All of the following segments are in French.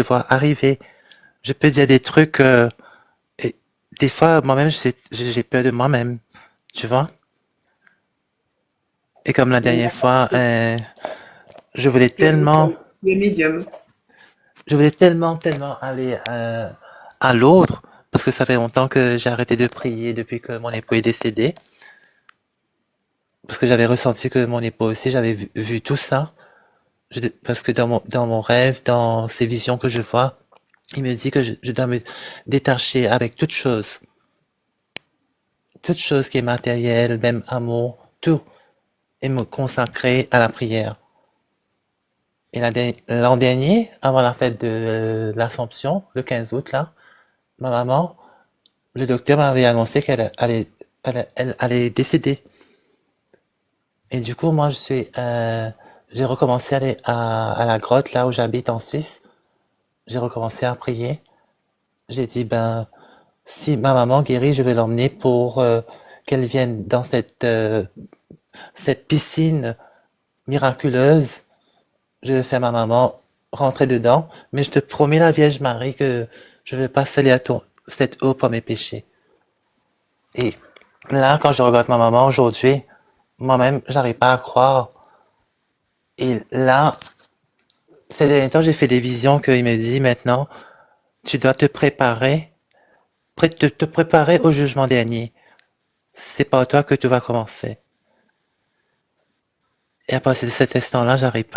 vois arriver. Je peux dire des trucs, et des fois, moi-même, j'ai peur de moi-même, tu vois. Et comme la dernière fois, je voulais Tu es tellement, médium. Tu es médium. tellement aller à l'autre, parce que ça fait longtemps que j'ai arrêté de prier depuis que mon époux est décédé, parce que j'avais ressenti que mon époux aussi, j'avais vu tout ça. Parce que dans mon rêve, dans ces visions que je vois, il me dit que je dois me détacher avec toute chose qui est matérielle, même amour, tout, et me consacrer à la prière. Et l'an dernier, avant la fête de l'Assomption, le 15 août, là, ma maman, le docteur m'avait annoncé elle allait décéder. Et du coup, moi, j'ai recommencé à aller à la grotte, là où j'habite en Suisse. J'ai recommencé à prier. J'ai dit, ben, si ma maman guérit, je vais l'emmener pour qu'elle vienne dans cette piscine miraculeuse. Je vais faire ma maman rentrer dedans, mais je te promets la Vierge Marie que je vais pas salir à cette eau pour mes péchés. Et là, quand je regarde ma maman aujourd'hui, moi-même, j'arrive pas à croire. Et là, ces derniers temps, j'ai fait des visions qu'il me dit maintenant, tu dois te préparer, te préparer au jugement dernier. C'est par toi que tu vas commencer. Et à partir de cet instant-là, j'arrête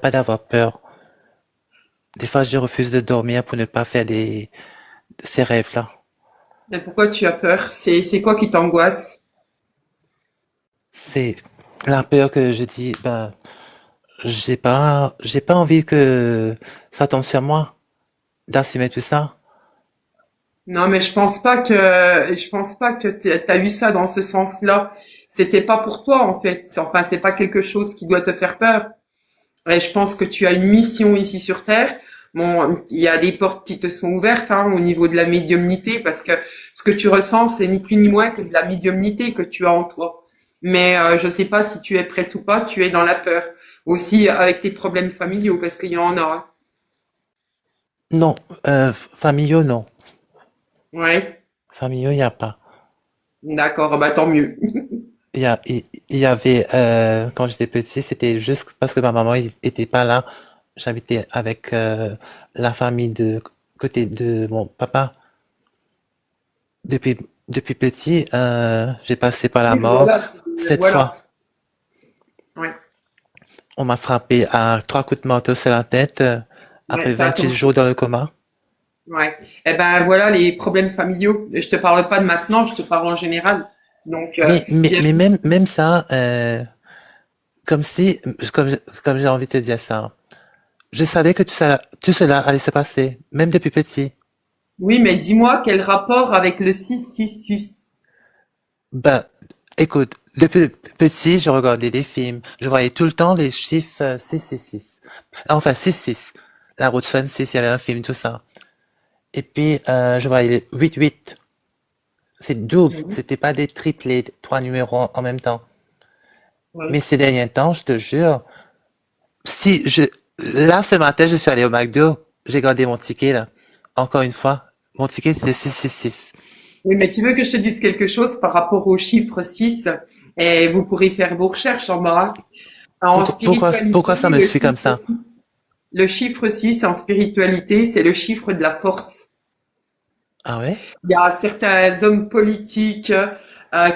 pas d'avoir peur. Des fois, je refuse de dormir pour ne pas faire ces rêves-là. Et pourquoi tu as peur? C'est quoi qui t'angoisse? C'est la peur que je dis, ben, j'ai pas envie que ça tombe sur moi, d'assumer tout ça. Non, mais je pense pas que t'as eu ça dans ce sens-là. C'était pas pour toi, en fait. Enfin, c'est pas quelque chose qui doit te faire peur. Et je pense que tu as une mission ici sur Terre. Bon, il y a des portes qui te sont ouvertes, hein, au niveau de la médiumnité, parce que ce que tu ressens, c'est ni plus ni moins que de la médiumnité que tu as en toi. Mais je sais pas si tu es prête ou pas, tu es dans la peur. Aussi avec tes problèmes familiaux, parce qu'il y en a. Non, familiaux, non. Ouais, Familiaux, il y a pas. d'accord, bah tant mieux. Il y avait, quand j'étais petit, c'était juste parce que ma maman était pas là. J'habitais avec la famille de côté de mon papa. Depuis, depuis petit, j'ai passé par la Oui, mort voilà, 7 fois. voilà. Ouais, On m'a frappé à 3 coups de marteau sur la tête, ouais, après fais 28 attention. jours dans le coma. Ouais. Eh ben voilà les problèmes familiaux. Je te parle pas de maintenant, je te parle en général. Donc bien. Mais même ça, comme si, comme, comme j'ai envie de te dire ça, je savais que tout cela allait se passer, même depuis petit. Oui, mais dis-moi quel rapport avec le 666. Ben, écoute, depuis petit, je regardais des films, je voyais tout le temps les chiffres 666. Enfin, 6-6. La route 66, il y avait un film, tout ça. Et puis, je voyais les 8-8. C'est double, Mhm. c'était pas des triplés, 3 numéros en même temps. Mais Oui. ces derniers temps, je te jure, si je, là, ce matin, je suis allé au McDo, j'ai gardé mon ticket, là. Encore une fois, mon ticket, c'est 666. Oui, mais tu veux que je te dise quelque chose par rapport au chiffre 6 et vous pourrez faire vos recherches en bas. En spiritualité, Pourquoi ça me suit comme ça? le chiffre 6 en spiritualité, c'est le chiffre de la force. Ah ouais? Il y a certains hommes politiques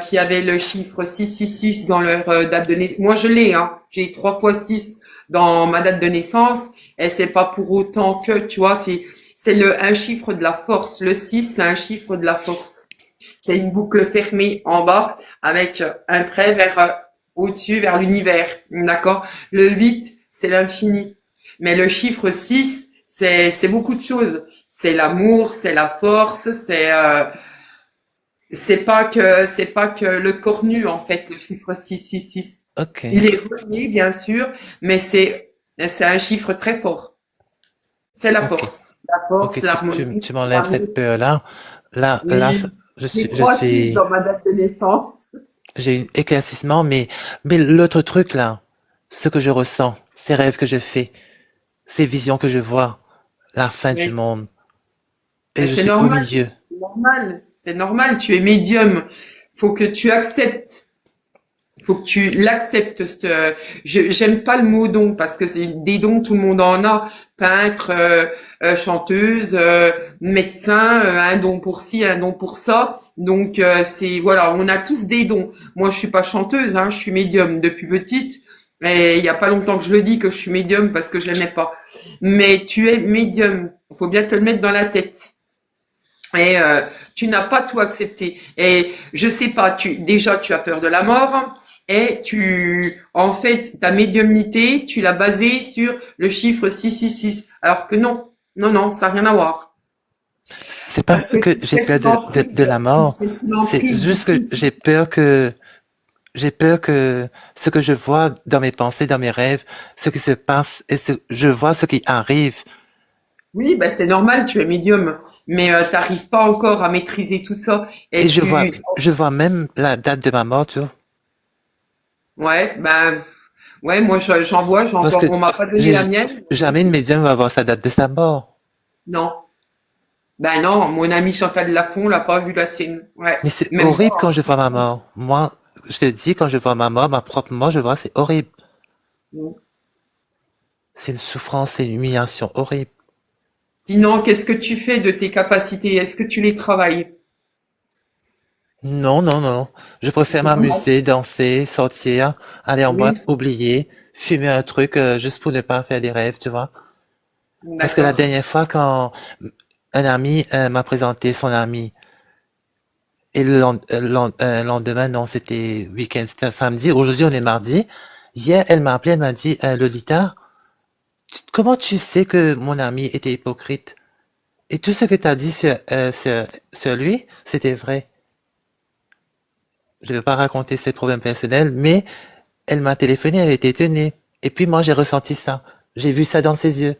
qui avaient le chiffre 666 dans leur date de naissance. Moi, je l'ai, hein. J'ai 3 fois 6 dans ma date de naissance. Et c'est pas pour autant que, tu vois, c'est un chiffre de la force. Le 6, c'est un chiffre de la force. C'est une boucle fermée en bas avec un trait vers au-dessus, vers l'univers. D'accord? Le 8, c'est l'infini. Mais le chiffre 6, c'est beaucoup de choses. C'est l'amour, c'est la force, c'est pas que le corps nu en fait, le chiffre 666. Ok. Il est relié bien sûr, mais c'est un chiffre très fort. C'est Ok. la Ok, force, l'harmonie, tu m'enlèves cette l'amour. peur-là. Oui, j'ai Je 3 6 suis, dans ma date de naissance. j'ai eu éclaircissement, mais l'autre truc là, ce que je ressens, ces rêves que je fais, ces visions que je vois, la fin du Oui. monde. Et Mais je c'est suis au normal. milieu. C'est normal. C'est normal. Tu es médium. Faut que tu acceptes. Faut que tu l'acceptes. J'aime pas le mot don parce que c'est des dons, tout le monde en a. Peintre, chanteuse, médecin, un don pour ci, un don pour ça. Donc c'est voilà, on a tous des dons. Moi, je suis pas chanteuse, hein, je suis médium depuis petite. Et il y a pas longtemps que je le dis que je suis médium parce que je l'aimais pas. Mais tu es médium. Faut bien te le mettre dans la tête. Et tu n'as pas tout accepté. Et je sais pas, déjà tu as peur de la mort et en fait, ta médiumnité, tu l'as basée sur le chiffre 666. Alors que non, non, non, ça n'a rien à voir. C'est pas Parce que que j'ai peur de la tu mort. serais sous C'est l'emprise du juste que 6. j'ai peur que ce que je vois dans mes pensées, dans mes rêves, ce qui se passe et je vois ce qui arrive. Oui, ben c'est normal, tu es médium, mais t'arrives pas encore à maîtriser tout ça. Et Et je vois même la date de ma mort, tu vois. ouais, ben, ouais, moi j'en Parce que vois. On m'a pas donné j'ai la mienne. jamais une médium va avoir sa date de sa mort. Non. Ben non, mon ami Chantal Lafont l'a pas vu la scène. Ouais, Mais c'est même horrible quand moi. je vois ma mort. Moi, je te dis, quand je vois ma mort, ma propre mort, je vois, c'est horrible. Hein. C'est une souffrance, c'est une humiliation horrible. Sinon, qu'est-ce que tu fais de tes capacités? Est-ce que tu les travailles? Non, non, non. Je préfère C'est dommage. m'amuser, danser, sortir, aller en boîte, Oui, oublier, fumer un truc juste pour ne pas faire des rêves, tu vois. Parce que la d'accord. dernière fois, quand un ami m'a présenté son ami, et le lendemain, non, c'était week-end, c'était un samedi, aujourd'hui on est mardi. Hier, elle m'a appelé, elle m'a dit, Lolita, comment tu sais que mon ami était hypocrite? Et tout ce que tu as dit sur lui, c'était vrai. Je ne vais pas raconter ses problèmes personnels, mais elle m'a téléphoné, elle était étonnée. Et puis moi, j'ai ressenti ça. J'ai vu ça dans ses yeux.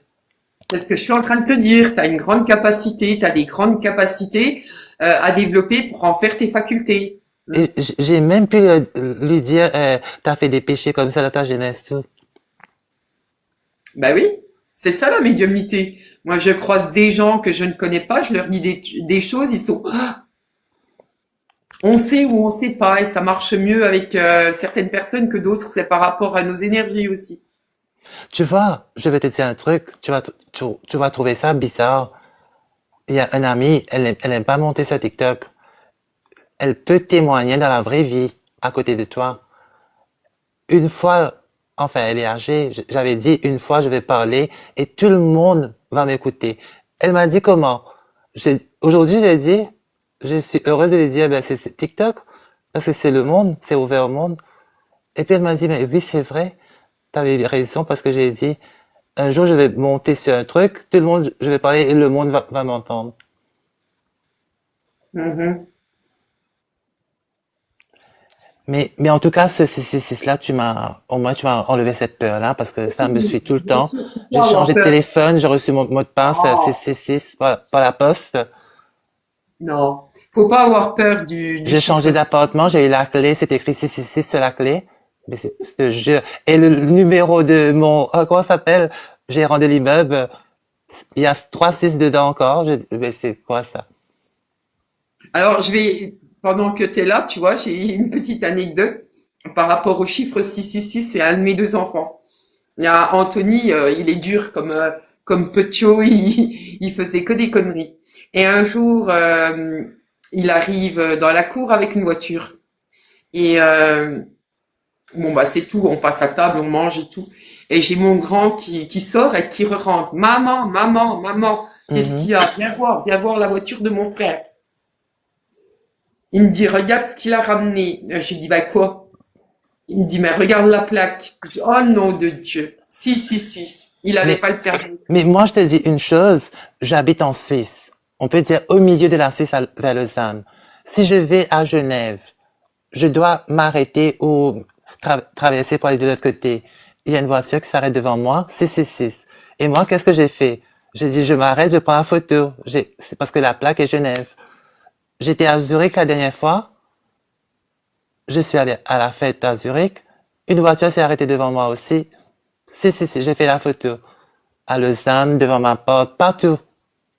C'est ce que je suis en train de te dire. Tu as une grande capacité, tu as des grandes capacités à développer pour en faire tes facultés. Hmm. Et j'ai même pu lui dire, t'as fait des péchés comme ça dans ta jeunesse, tout. Bah oui, c'est ça la médiumnité. Moi, je croise des gens que je ne connais pas, je leur dis des choses, ils sont, ah, on sait ou on sait pas, et ça marche mieux avec certaines personnes que d'autres. C'est par rapport à nos énergies aussi. Tu vois, je vais te dire un truc, tu vas trouver ça bizarre. Il y a un ami, elle aime pas monter sur TikTok. Elle peut témoigner dans la vraie vie, à côté de toi. Une fois, enfin, elle est âgée, j'avais dit, une fois, je vais parler et tout le monde va m'écouter. Elle m'a dit comment? Aujourd'hui, j'ai dit, je suis heureuse de lui dire, ben, c'est TikTok, parce que c'est le monde, c'est ouvert au monde. Et puis elle m'a dit, mais oui, c'est vrai, t'avais raison, parce que j'ai dit, un jour, je vais monter sur un truc, tout le monde, je vais parler et le monde va m'entendre. Mhm. Mais en tout cas, c'est cela, au moins, tu m'as enlevé cette peur-là, parce que ça me suit tout le Bien temps. sûr, J'ai pourquoi avoir changé de peur? téléphone, j'ai reçu mon mot de passe, Oh, 666 par la poste. non, faut pas avoir peur du J'ai changé chiffre. d'appartement, j'ai eu la clé, c'est écrit 666 sur la clé. Mais je te jure. Et le numéro de comment ça s'appelle? Gérant de l'immeuble, il y a 3 6 dedans encore. Mais c'est quoi ça? Alors, pendant que tu es là, tu vois, j'ai une petite anecdote par rapport au chiffre 666, c'est un de mes deux enfants. Il y a Anthony, il est dur comme Petio, il faisait que des conneries. Et un jour, il arrive dans la cour avec une voiture. Et bon, bah c'est tout, on passe à table, on mange et tout. Et j'ai mon grand qui sort et qui rentre. Maman, maman, maman, qu'est-ce qu'il Mhm. y a? Viens voir la voiture de mon frère. Il me dit, regarde ce qu'il a ramené. Je lui dis, bah quoi? Il me dit, mais regarde la plaque. Je dis, oh nom de Dieu. 666. Il avait Mais, pas le permis. mais moi, je te dis une chose, j'habite en Suisse. On peut dire au milieu de la Suisse vers Lausanne. Si je vais à Genève, je dois m'arrêter ou traverser pour aller de l'autre côté. Il y a une voiture qui s'arrête devant moi, 666. Et moi, qu'est-ce que j'ai fait? J'ai dit, je m'arrête, je prends la photo. C'est parce que la plaque est Genève. J'étais à Zurich la dernière fois. Je suis allé à la fête à Zurich. Une voiture s'est arrêtée devant moi aussi. Si, j'ai fait la photo. à Lausanne, devant ma porte, partout,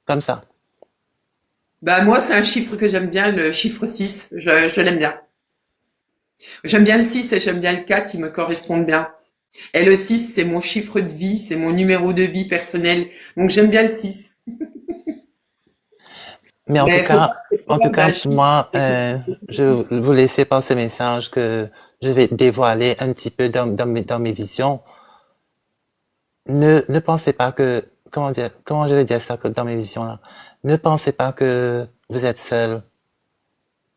comme ça. Bah, moi, c'est un chiffre que j'aime bien, le chiffre 6. Je l'aime bien. J'aime bien le 6 et j'aime bien le 4, ils me correspondent bien. Et le 6, c'est mon chiffre de vie, c'est mon numéro de vie personnel. Donc j'aime bien le 6. Mais Mais il faut pas que en tu tout parles d'un cas, chiffre. moi, je vous laisser par ce message que je vais dévoiler un petit peu dans mes visions. Ne pensez pas que, comment je vais dire ça dans mes visions là? Ne pensez pas que vous êtes seul.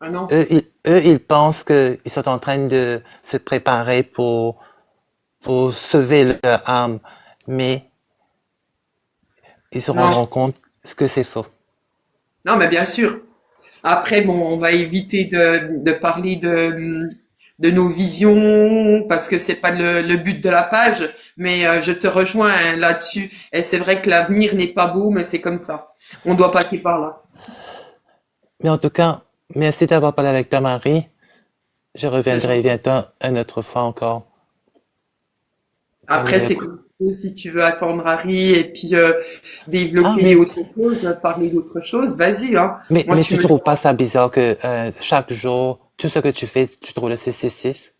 Ah non. Ils pensent qu'ils sont en train de se préparer pour sauver leur âme, mais ils se Non. rendront compte que c'est faux. Non, mais bien sûr. Après, bon, on va éviter de parler de nos visions parce que c'est pas le but de la page. Mais je te rejoins hein, là-dessus. Et c'est vrai que l'avenir n'est pas beau, mais c'est comme ça. On doit passer par là. Mais en tout cas, merci d'avoir parlé avec ta Marie. Je C'est reviendrai gentil. bientôt une autre fois encore. Après, Allez, c'est comme tu veux, si tu veux attendre Harry et puis ah, développer autre chose, parler d'autre chose, vas-y, hein. Moi, mais tu tu me dis trouves pas ça bizarre que chaque jour, tout ce que tu fais, tu trouves le 666?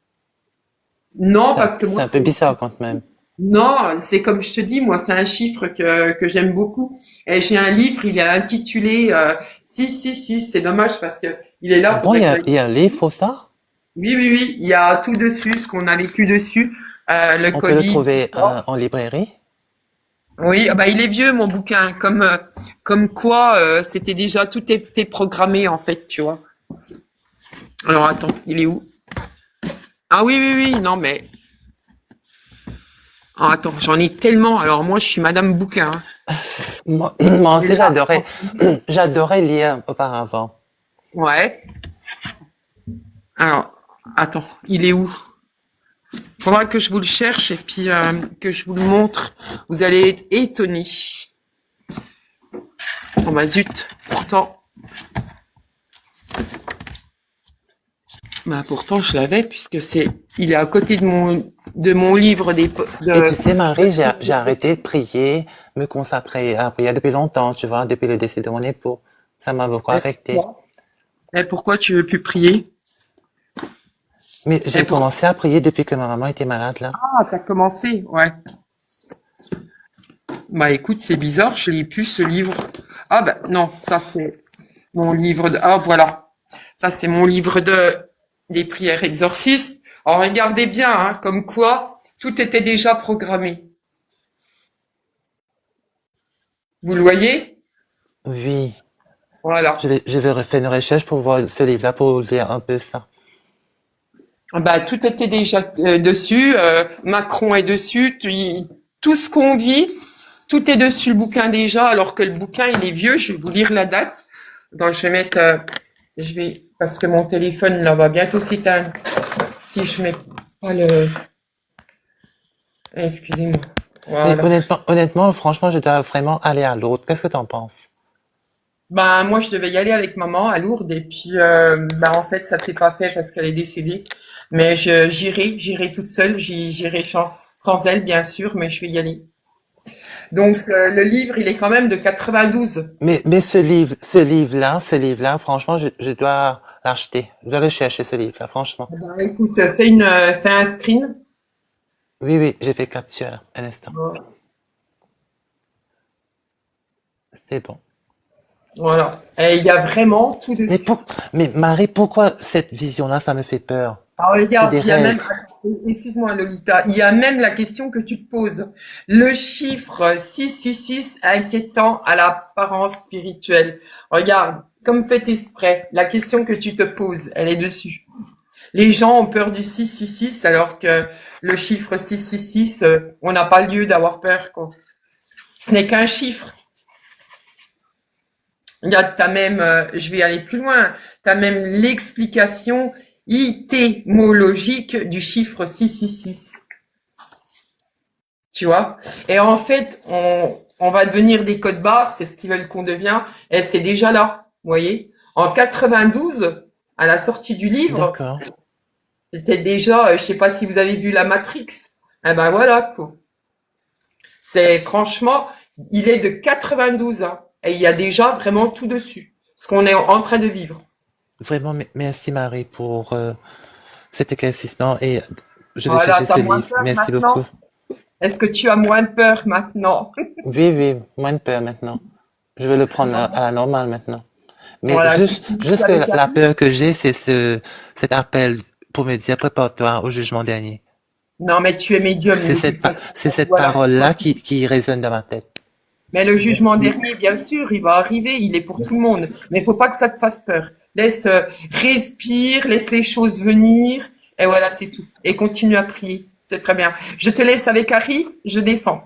non parce que C'est moi, un peu bizarre quand même. non, c'est comme je te dis, moi, c'est un chiffre que j'aime beaucoup. Et j'ai un livre, il est intitulé 666. C'est dommage parce que il est Ah là, bon, faudrait que j'aille. il y a un livre pour ça? Oui, oui, oui, il y a tout dessus, ce qu'on a vécu dessus, le On peut le Covid, tout trouver ça. en librairie? Oui, ah bah il est vieux mon bouquin, comme quoi c'était déjà tout était programmé en fait, tu vois. Alors attends, il est où? Ah oui, oui, oui, non mais ah, attends, j'en ai tellement. Alors moi, je suis Madame Bouquin, hein. Moi Il aussi, est là. j'adorais lire auparavant. Ouais. Alors, attends, il est où? Faudra que je vous le cherche et puis que je vous le montre. Vous allez être étonnés. Oh bah zut, pourtant je l'avais puisque il est à côté de mon livre Et tu sais, de Marie, j'ai arrêté d'exercices. de prier, me consacrer à prier depuis longtemps, tu vois, depuis le décès de mon époux. Ça m'a beaucoup Et affecté. pourquoi? Et pourquoi tu veux plus prier? Mais Et j'ai pour commencé à prier depuis que ma maman était malade, là. ah, t'as commencé, ouais. Bah écoute, c'est bizarre, je lis plus ce livre. Ah bah non, ça c'est mon livre de ah voilà. Ça c'est mon livre de des prières exorcistes. Alors regardez bien, hein, comme quoi tout était déjà programmé. Vous le voyez? Oui, Voilà. je vais refaire une recherche pour voir ce livre-là, pour lire un peu ça. Bah tout était déjà dessus. Macron est dessus. Tout ce qu'on vit, tout est dessus le bouquin déjà. Alors que le bouquin il est vieux. Je vais vous lire la date. Donc je vais mettre, je vais parce que mon téléphone là va bientôt s'éteindre. Si je mets pas le, excusez-moi. Mais Voilà. honnêtement, franchement, je dois vraiment aller à l'autre. Qu'est-ce que t'en penses? Ben moi je devais y aller avec maman à Lourdes et puis ben en fait ça s'est pas fait parce qu'elle est décédée. Mais j'irai toute seule, j'irai sans elle bien sûr, mais je vais y aller. Donc le livre il est quand même de 92. Mais ce livre-là, franchement, je dois l'acheter. Je dois le chercher, ce livre-là, franchement. Eh ben, écoute, fais un screen. Oui, oui, j'ai fait capture, là, un instant. C'est bon. Voilà. Et il y a vraiment tout Mais dessus. pour, mais Marie, pourquoi cette vision-là, ça me fait peur? Alors C'est regarde, des il y a même, rêves. attends, excuse-moi Lolita, il y a même la question que tu te poses. Le chiffre 666 inquiétant à l'apparence spirituelle. Regarde, comme fait exprès, la question que tu te poses, elle est dessus. Les gens ont peur du 666 alors que le chiffre 666, on n'a pas lieu d'avoir peur, quoi. Ce n'est qu'un chiffre. Regarde, t'as même, je vais aller plus loin, t'as même l'explication étymologique du chiffre 666. Tu vois? Et en fait, on va devenir des codes barres, c'est ce qu'ils veulent qu'on devienne, et c'est déjà là, vous voyez? En 92, à la sortie du livre, D'accord. c'était déjà, je sais pas si vous avez vu la Matrix. Eh ben voilà, quoi. C'est franchement, il est de 92 ans et il y a déjà vraiment tout dessus. Ce qu'on est en train de vivre. Vraiment, merci Marie pour cet éclaircissement et je vais Voilà, chercher t'as ce moins livre. peur Merci beaucoup. maintenant? Est-ce que tu as moins peur maintenant? Oui, oui, moins de peur maintenant. Je vais le prendre à la normale maintenant. Mais Voilà, tu finis juste que avec la Harry? peur que j'ai, c'est cet appel pour me dire prépare-toi au jugement dernier. Non, mais tu es médium de toute façon. C'est cette Voilà. parole-là qui résonne dans ma tête. Mais le jugement Merci. dernier, bien sûr, il va arriver, il est pour tout le Merci. monde. Mais il faut pas que ça te fasse peur. Laisse, respire, laisse les choses venir, et voilà, c'est tout. Et continue à prier. C'est très bien. Je te laisse avec Harry, je descends.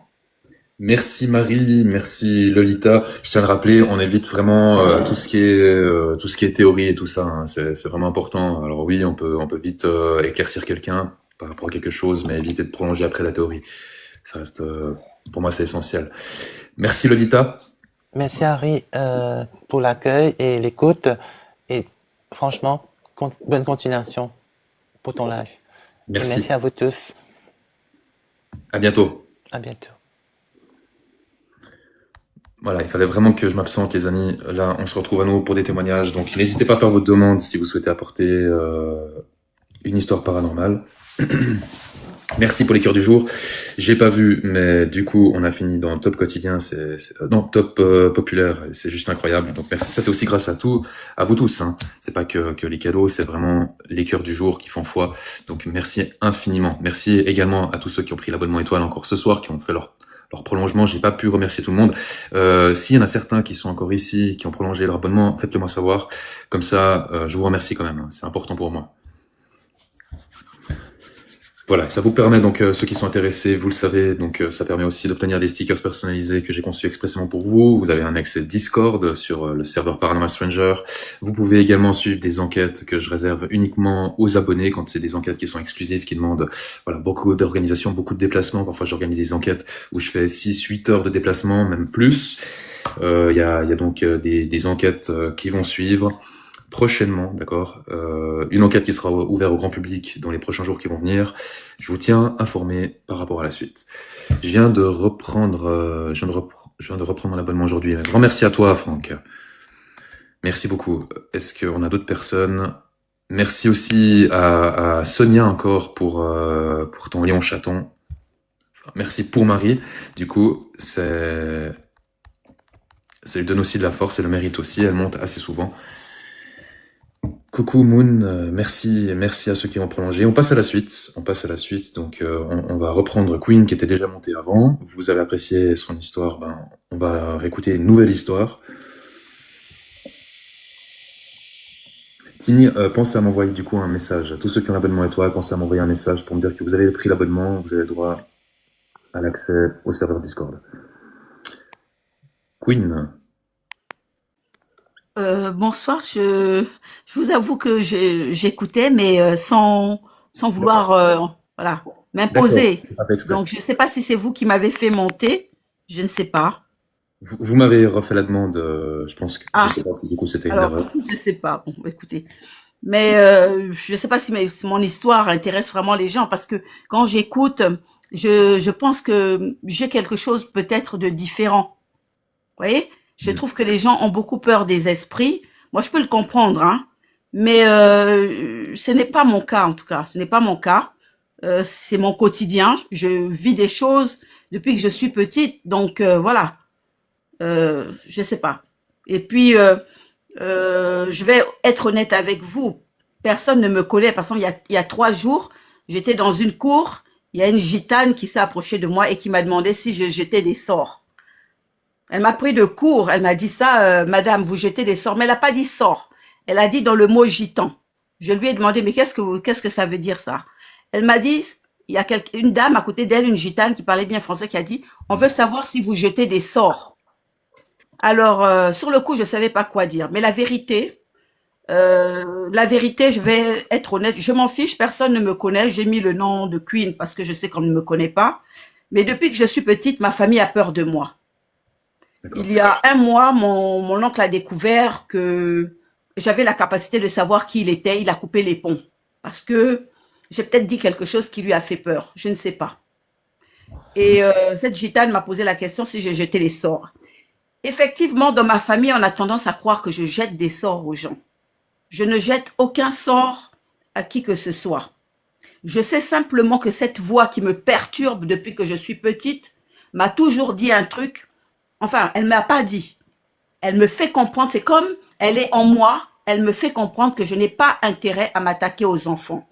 Merci Marie, merci Lolita. Je tiens à le rappeler, on évite vraiment tout ce qui est théorie et tout ça, hein. C'est vraiment important. Alors oui, on peut vite éclaircir quelqu'un par rapport à quelque chose, mais éviter de prolonger après la théorie. Ça reste, pour moi, c'est essentiel. Merci Lolita. Merci Harry pour l'accueil et l'écoute. Et franchement, bonne continuation pour ton live. Et Merci. merci à vous tous. À bientôt. À bientôt. Voilà, il fallait vraiment que je m'absente, les amis. Là, on se retrouve à nouveau pour des témoignages. Donc, n'hésitez pas à faire votre demande si vous souhaitez apporter une histoire paranormale. Merci pour les cœurs du jour. J'ai pas vu, mais du coup, on a fini dans Top Quotidien. Non, Top Populaire. C'est juste incroyable. Donc, merci. Ça, c'est aussi grâce à vous tous, hein. C'est pas que les cadeaux, c'est vraiment les cœurs du jour qui font foi. Donc, merci infiniment. Merci également à tous ceux qui ont pris l'abonnement étoile encore ce soir, qui ont fait leur prolongement. J'ai pas pu remercier tout le monde. S'il y en a certains qui sont encore ici, qui ont prolongé leur abonnement, faites-le moi savoir. Comme ça, je vous remercie quand même, hein. C'est important pour moi. Voilà, ça vous permet donc, ceux qui sont intéressés, vous le savez, donc ça permet aussi d'obtenir des stickers personnalisés que j'ai conçus expressément pour vous. Vous avez un accès Discord sur le serveur Paranormal Stranger. Vous pouvez également suivre des enquêtes que je réserve uniquement aux abonnés quand c'est des enquêtes qui sont exclusives, qui demandent voilà beaucoup d'organisation, beaucoup de déplacements. Parfois, j'organise des enquêtes où je fais 6-8 heures de déplacement, même plus. Il y a donc des enquêtes qui vont suivre prochainement, d'accord. Une enquête qui sera ouverte au grand public dans les prochains jours qui vont venir. Je vous tiens informé par rapport à la suite. Je viens de reprendre mon abonnement aujourd'hui. Un grand merci à toi, Franck. Merci beaucoup. Est-ce qu'on a d'autres personnes? Merci aussi à Sonia encore pour ton lion chaton. Enfin, merci pour Marie. Du coup, ça lui donne aussi de la force et le mérite aussi. Elle monte assez souvent. Coucou Moon, merci à ceux qui ont prolongé. On passe à la suite. Donc on va reprendre Queen qui était déjà montée avant. Vous avez apprécié son histoire, on va réécouter une nouvelle histoire. Tini, pensez à m'envoyer du coup un message. Tous ceux qui ont l'abonnement étoile, pensez à m'envoyer un message pour me dire que vous avez pris l'abonnement, vous avez le droit à l'accès au serveur Discord. Queen. Bonsoir, je vous avoue que j'écoutais, mais sans vouloir voilà, m'imposer. Donc, je ne sais pas si c'est vous qui m'avez fait monter, je ne sais pas. Vous m'avez refait la demande, je pense que je sais pas si du coup c'était une erreur. Je ne sais pas, bon, écoutez. Mais je ne sais pas si mon histoire intéresse vraiment les gens, parce que quand j'écoute, je pense que j'ai quelque chose peut-être de différent. Vous voyez? Je trouve que les gens ont beaucoup peur des esprits. Moi, je peux le comprendre, hein. Mais ce n'est pas mon cas, en tout cas. Ce n'est pas mon cas. C'est mon quotidien. Je vis des choses depuis que je suis petite. Donc, voilà. Je sais pas. Et puis, je vais être honnête avec vous. Personne ne me connaît. Parce qu'il y a 3 jours, j'étais dans une cour. Il y a une gitane qui s'est approchée de moi et qui m'a demandé si je jetais des sorts. Elle m'a pris de court, elle m'a dit ça, madame, vous jetez des sorts. Mais elle n'a pas dit sort. Elle a dit dans le mot gitan. Je lui ai demandé, mais qu'est-ce que ça veut dire ça? Elle m'a dit, il y a une dame à côté d'elle, une gitane qui parlait bien français, qui a dit, on veut savoir si vous jetez des sorts. Alors, sur le coup, je ne savais pas quoi dire. Mais la vérité, je vais être honnête, je m'en fiche, personne ne me connaît. J'ai mis le nom de Queen parce que je sais qu'on ne me connaît pas. Mais depuis que je suis petite, ma famille a peur de moi. Il y a 1 mois, mon oncle a découvert que j'avais la capacité de savoir qui il était. Il a coupé les ponts parce que j'ai peut-être dit quelque chose qui lui a fait peur. Je ne sais pas. Et cette gitane m'a posé la question si j'ai jeté les sorts. Effectivement, dans ma famille, on a tendance à croire que je jette des sorts aux gens. Je ne jette aucun sort à qui que ce soit. Je sais simplement que cette voix qui me perturbe depuis que je suis petite m'a toujours dit un truc. Enfin, elle ne m'a pas dit. Elle me fait comprendre, c'est comme elle est en moi, elle me fait comprendre que je n'ai pas intérêt à m'attaquer aux enfants.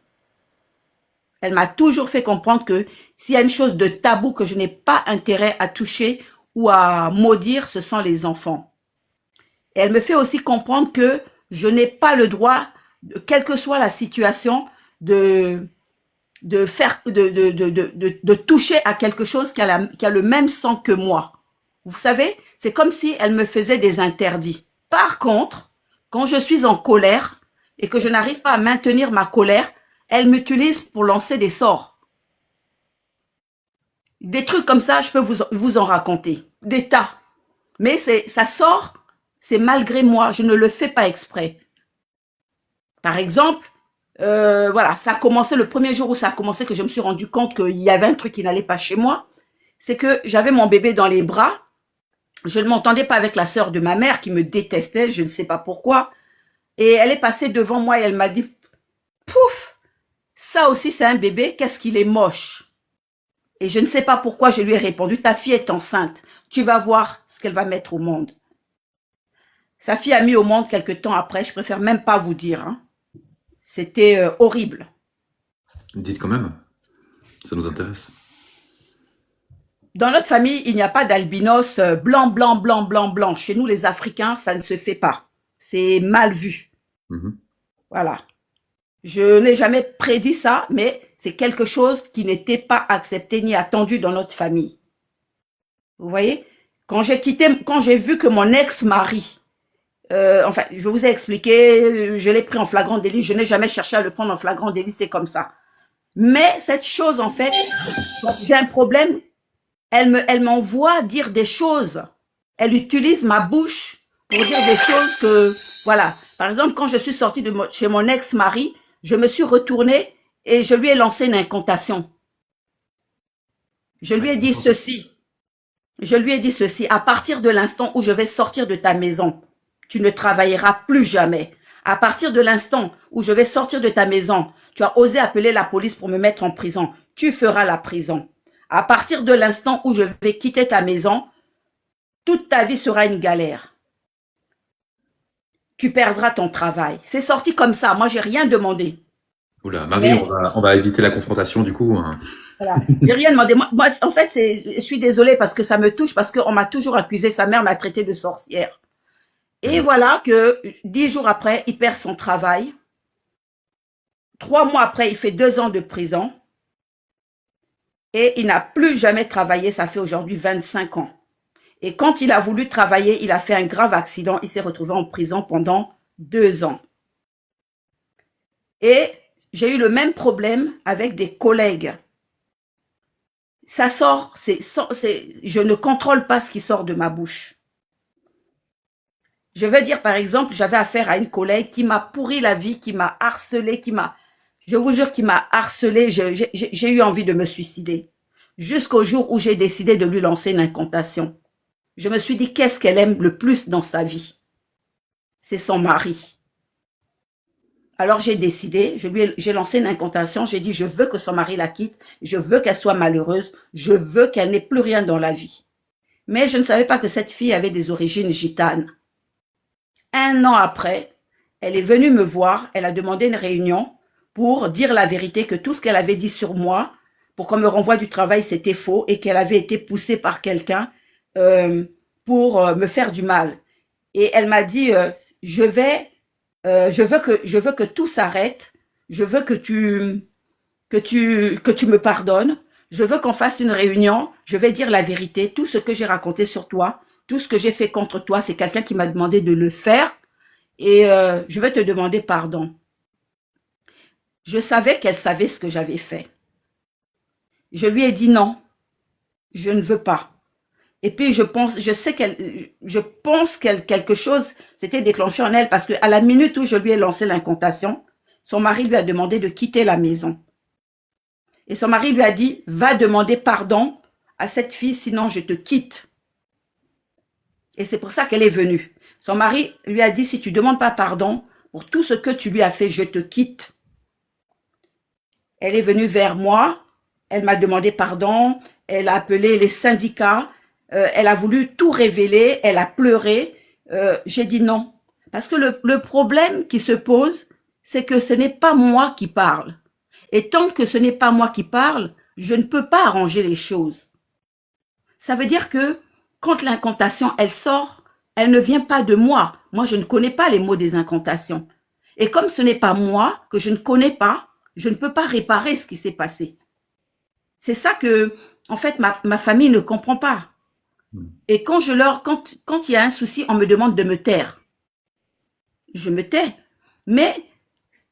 Elle m'a toujours fait comprendre que s'il y a une chose de tabou que je n'ai pas intérêt à toucher ou à maudire, ce sont les enfants. Et elle me fait aussi comprendre que je n'ai pas le droit, quelle que soit la situation, de toucher à quelque chose qui a le même sang que moi. Vous savez, c'est comme si elle me faisait des interdits. Par contre, quand je suis en colère et que je n'arrive pas à maintenir ma colère, elle m'utilise pour lancer des sorts. Des trucs comme ça, je peux vous en raconter. Des tas. Mais ça sort, c'est malgré moi. Je ne le fais pas exprès. Par exemple, voilà, ça a commencé le premier jour où ça a commencé que je me suis rendu compte qu'il y avait un truc qui n'allait pas chez moi. C'est que j'avais mon bébé dans les bras. Je ne m'entendais pas avec la sœur de ma mère qui me détestait, je ne sais pas pourquoi. Et elle est passée devant moi et elle m'a dit, pouf, ça aussi c'est un bébé, qu'est-ce qu'il est moche. Et je ne sais pas pourquoi je lui ai répondu, ta fille est enceinte, tu vas voir ce qu'elle va mettre au monde. Sa fille a mis au monde quelque temps après, je préfère même pas vous dire. Hein. C'était horrible. Dites quand même, ça nous intéresse. Dans notre famille, il n'y a pas d'albinos blanc, blanc, blanc, blanc, blanc. Chez nous, les Africains, ça ne se fait pas. C'est mal vu. Voilà. Je n'ai jamais prédit ça, mais c'est quelque chose qui n'était pas accepté ni attendu dans notre famille. Vous voyez? Quand j'ai vu que mon ex-mari, enfin, je vous ai expliqué, je l'ai pris en flagrant délit, je n'ai jamais cherché à le prendre en flagrant délit, c'est comme ça. Mais cette chose, en fait, quand j'ai un problème, elle m'envoie dire des choses. Elle utilise ma bouche pour dire des choses que, voilà. Par exemple, quand je suis sortie de chez mon ex-mari, je me suis retournée et je lui ai lancé une incantation. Je lui ai dit ceci. Je lui ai dit ceci. À partir de l'instant où je vais sortir de ta maison, tu ne travailleras plus jamais. À partir de l'instant où je vais sortir de ta maison, tu as osé appeler la police pour me mettre en prison. Tu feras la prison. À partir de l'instant où je vais quitter ta maison, toute ta vie sera une galère. Tu perdras ton travail. C'est sorti comme ça. Moi, j'ai rien demandé. Oula, Marie, Mais, on va éviter la confrontation du coup. Hein. Voilà. J'ai rien demandé. Moi, en fait, je suis désolée parce que ça me touche, parce qu'on m'a toujours accusé, sa mère m'a traité de sorcière. Et voilà que 10 jours après, il perd son travail. 3 mois après, il fait 2 ans de prison. Et il n'a plus jamais travaillé, ça fait aujourd'hui 25 ans. Et quand il a voulu travailler, il a fait un grave accident, il s'est retrouvé en prison pendant 2 ans. Et j'ai eu le même problème avec des collègues. Ça sort, je ne contrôle pas ce qui sort de ma bouche. Je veux dire, par exemple, j'avais affaire à une collègue qui m'a pourri la vie, qui m'a harcelé, je vous jure, qui m'a harcelé. J'ai eu envie de me suicider. Jusqu'au jour où j'ai décidé de lui lancer une incantation. Je me suis dit, qu'est-ce qu'elle aime le plus dans sa vie? C'est son mari. Alors j'ai décidé, j'ai lancé une incantation, j'ai dit, je veux que son mari la quitte, je veux qu'elle soit malheureuse, je veux qu'elle n'ait plus rien dans la vie. Mais je ne savais pas que cette fille avait des origines gitanes. 1 an après, elle est venue me voir, elle a demandé une réunion pour dire la vérité, que tout ce qu'elle avait dit sur moi, pour qu'on me renvoie du travail, c'était faux et qu'elle avait été poussée par quelqu'un pour me faire du mal. Et elle m'a dit, je veux que tout s'arrête, je veux que tu me pardonnes, je veux qu'on fasse une réunion, je vais dire la vérité, tout ce que j'ai raconté sur toi, tout ce que j'ai fait contre toi, c'est quelqu'un qui m'a demandé de le faire et je vais te demander pardon. Je savais qu'elle savait ce que j'avais fait. Je lui ai dit non, je ne veux pas. Et puis je pense que quelque chose s'était déclenché en elle parce qu'à la minute où je lui ai lancé l'incantation, son mari lui a demandé de quitter la maison. Et son mari lui a dit, va demander pardon à cette fille, sinon je te quitte. Et c'est pour ça qu'elle est venue. Son mari lui a dit, si tu ne demandes pas pardon pour tout ce que tu lui as fait, je te quitte. Elle est venue vers moi, elle m'a demandé pardon, elle a appelé les syndicats, elle a voulu tout révéler, elle a pleuré. J'ai dit non. Parce que le problème qui se pose, c'est que ce n'est pas moi qui parle. Et tant que ce n'est pas moi qui parle, je ne peux pas arranger les choses. Ça veut dire que quand l'incantation, elle sort, elle ne vient pas de moi. Moi, je ne connais pas les mots des incantations. Et comme ce n'est pas moi, que je ne connais pas, je ne peux pas réparer ce qui s'est passé. C'est ça que, en fait, ma famille ne comprend pas. Et quand il y a un souci, on me demande de me taire. Je me tais. Mais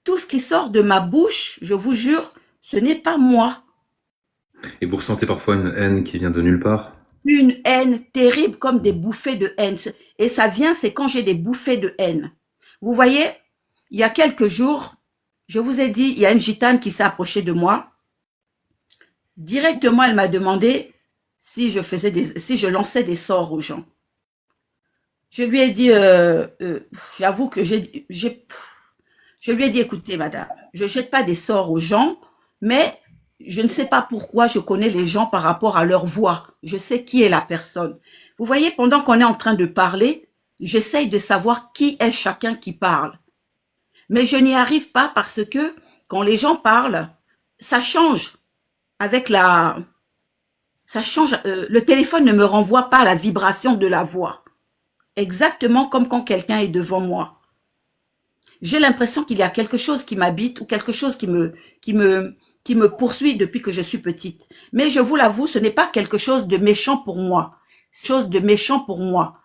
tout ce qui sort de ma bouche, je vous jure, ce n'est pas moi. Et vous ressentez parfois une haine qui vient de nulle part? Une haine terrible, comme des bouffées de haine. Et ça vient, c'est quand j'ai des bouffées de haine. Vous voyez, il y a quelques jours, je vous ai dit, il y a une gitane qui s'est approchée de moi. Directement, elle m'a demandé si je lançais des sorts aux gens. Je lui ai dit, j'avoue que je lui ai dit, écoutez, madame, je jette pas des sorts aux gens, mais je ne sais pas pourquoi je connais les gens par rapport à leur voix. Je sais qui est la personne. Vous voyez, pendant qu'on est en train de parler, j'essaye de savoir qui est chacun qui parle. Mais je n'y arrive pas parce que quand les gens parlent, ça change le téléphone ne me renvoie pas la vibration de la voix. Exactement comme quand quelqu'un est devant moi. J'ai l'impression qu'il y a quelque chose qui m'habite ou quelque chose qui me poursuit depuis que je suis petite. Mais je vous l'avoue, ce n'est pas quelque chose de méchant pour moi. C'est chose de méchant pour moi.